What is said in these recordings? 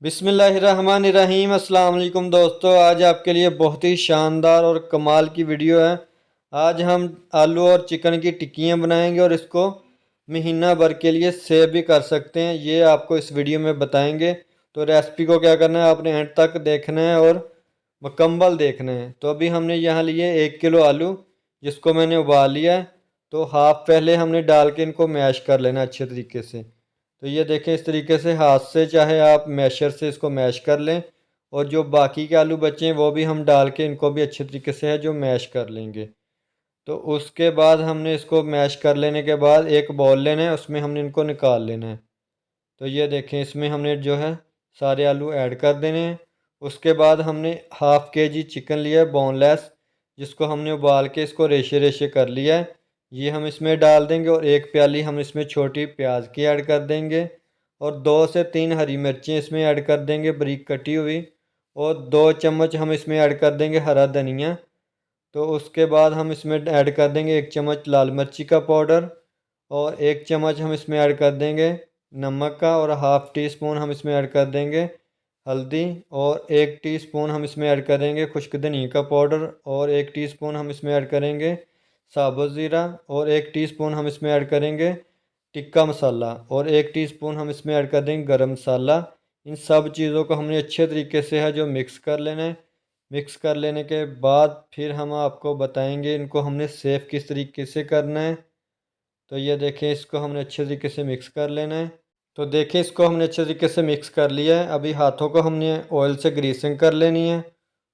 बिस्मिल्लाहिर्रहमानिर्रहीम। अस्सलाम वालेकुम दोस्तों, आज आपके लिए बहुत ही शानदार और कमाल की वीडियो है। आज हम आलू और चिकन की टिक्कियाँ बनाएंगे और इसको महीना भर के लिए सेव भी कर सकते हैं, ये आपको इस वीडियो में बताएंगे। तो रेसिपी को क्या करना है, आपने एंड तक देखना है और मुकम्मल देखना है। तो अभी हमने यहाँ लिए 1 किलो आलू, जिसको मैंने उबाल लिया है। तो हाफ पहले हमने डाल के इनको मैश कर लेना अच्छे तरीके से। तो ये देखें, इस तरीके से हाथ से चाहे आप मैशर से इसको मैश कर लें, और जो बाकी के आलू बचे हैं वो भी हम डाल के इनको भी अच्छे तरीके से है जो मैश कर लेंगे। तो उसके बाद हमने इसको मैश कर लेने के बाद एक बाउल लेना है, उसमें हमने इनको निकाल लेना है। तो ये देखें, इसमें हमने जो है सारे आलू ऐड कर देने हैं। उसके बाद हमने हाफ़ के जी चिकन लिया है बोनलेस, जिसको हमने उबाल के इसको रेशे रेशे कर लिया है। ये हम इसमें डाल देंगे और 1 प्याली हम इसमें छोटी प्याज की ऐड कर देंगे, और 2 से 3 हरी मिर्चें इसमें ऐड कर देंगे बारीक कटी हुई, और 2 चम्मच हम इसमें ऐड कर देंगे हरा धनिया। तो उसके बाद हम इसमें ऐड कर देंगे 1 चम्मच लाल मिर्ची का पाउडर, और 1 चम्मच हम इसमें ऐड कर देंगे नमक का, और हाफ़ टी स्पून हम इसमें ऐड कर देंगे हल्दी, और 1 टीस्पून हम इसमें ऐड करेंगे खुश्क धनिया का पाउडर, और 1 टीस्पून हम इसमें ऐड करेंगे साबुत ज़ीरा, और 1 टीस्पून हम इसमें ऐड करेंगे टिक्का मसाला, और 1 टीस्पून हम इसमें ऐड कर देंगे गरम मसाला। इन सब चीज़ों को हमने अच्छे तरीके से है जो मिक्स कर लेना है। मिक्स कर लेने के बाद फिर हम आपको बताएंगे इनको हमने सेव किस तरीके से करना है। तो ये देखें, इसको हमने अच्छे तरीके से मिक्स कर लेना है। तो देखें, इसको हमने अच्छे तरीके से मिक्स कर लिया है। अभी हाथों को हमने ऑयल से ग्रीसिंग कर लेनी है,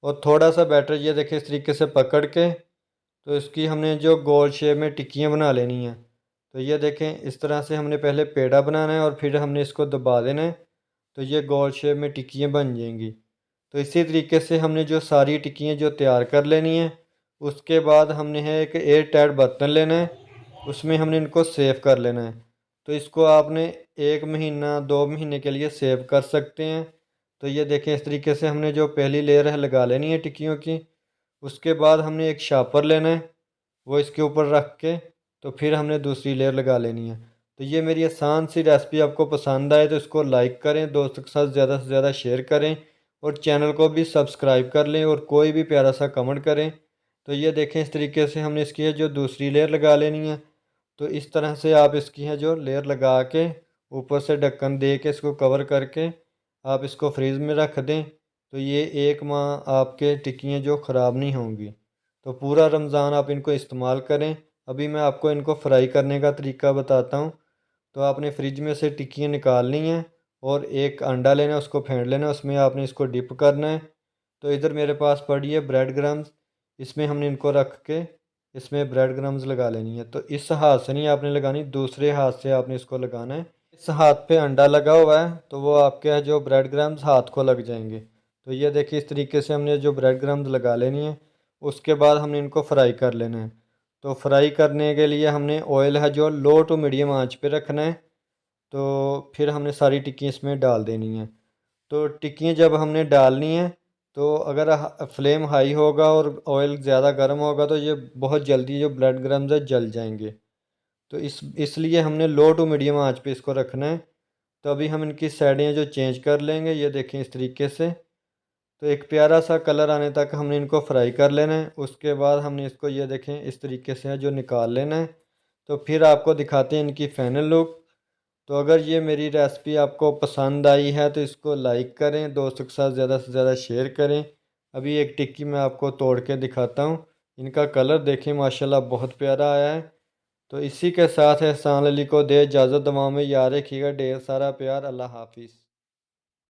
और थोड़ा सा बैटर ये देखें इस तरीके से पकड़ के, तो इसकी हमने जो गोल शेप में टिक्कियाँ बना लेनी हैं। तो ये देखें, इस तरह से हमने पहले पेड़ा बनाना है और फिर हमने इसको दबा देना है, तो ये गोल शेप में टिक्कियाँ बन जाएंगी। तो इसी तरीके से हमने जो सारी टिक्कियाँ जो तैयार कर लेनी है। उसके बाद हमने है एक एयर टाइट बर्तन लेना है, उसमें हमने इनको सेव कर लेना है। तो इसको आपने 1 महीना 2 महीने के लिए सेव कर सकते हैं। तो ये देखें, इस तरीके से हमने जो पहली लेयर है लगा लेनी है टिक्कियों की। उसके बाद हमने एक शापर लेना है, वो इसके ऊपर रख के तो फिर हमने दूसरी लेयर लगा लेनी है। तो ये मेरी आसान सी रेसिपी आपको पसंद आए तो इसको लाइक करें, दोस्तों के साथ ज़्यादा से ज़्यादा शेयर करें, और चैनल को भी सब्सक्राइब कर लें, और कोई भी प्यारा सा कमेंट करें। तो ये देखें, इस तरीके से हमने इसकी है जो दूसरी लेयर लगा लेनी है। तो इस तरह से आप इसकी है जो लेयर लगा के ऊपर से ढक्कन दे के इसको कवर करके आप इसको फ्रीज़ में रख दें। तो ये 1 माह आपके टिक्कियाँ जो ख़राब नहीं होंगी। तो पूरा रमज़ान आप इनको इस्तेमाल करें। अभी मैं आपको इनको फ्राई करने का तरीका बताता हूँ। तो आपने फ्रिज में से टिक्कियाँ निकालनी हैं, और एक अंडा लेना है, उसको फेंट लेना है, उसमें आपने इसको डिप करना है। तो इधर मेरे पास पड़ी है ब्रेड क्रम्स, इसमें हमने इनको रख के इसमें ब्रेड क्रम्स लगा लेनी है। तो इस हाथ से नहीं आपने लगानी, दूसरे हाथ से आपने इसको लगाना है। इस हाथ पे अंडा लगा हुआ है तो वो आपके है जो ब्रेड क्रम्स हाथ को लग जाएंगे। तो ये देखिए, इस तरीके से हमने जो ब्रेड क्रम्स लगा लेनी है। उसके बाद हमने इनको फ्राई कर लेना है। तो फ्राई करने के लिए हमने ऑयल है जो लो टू मीडियम आंच पे रखना है। तो फिर हमने सारी टिक्की इसमें डाल देनी है। तो टिक्कियाँ जब हमने डालनी है, तो अगर फ्लेम हाई होगा और ऑयल ज़्यादा गर्म होगा तो ये बहुत जल्दी जो ब्रेड क्रम्स है जल जाएंगे। तो इसलिए हमने लो टू मीडियम आंच पे इसको रखना है। तो अभी हम इनकी साइडें जो चेंज कर लेंगे, ये देखें इस तरीके से। तो एक प्यारा सा कलर आने तक हमने इनको फ्राई कर लेना है। उसके बाद हमने इसको ये देखें इस तरीके से है जो निकाल लेना है। तो फिर आपको दिखाते हैं इनकी फ़ाइनल लुक। तो अगर ये मेरी रेसिपी आपको पसंद आई है तो इसको लाइक करें, दोस्तों के साथ ज़्यादा से ज़्यादा शेयर करें। अभी एक टिक्की मैं आपको तोड़ के दिखाता हूँ। इनका कलर देखें, माशाल्लाह बहुत प्यारा आया है। तो इसी के साथ एहसान अली को दे इजाज़त, दुआओं में याद रखिएगा। ढेर सारा प्यार। अल्लाह हाफिज़।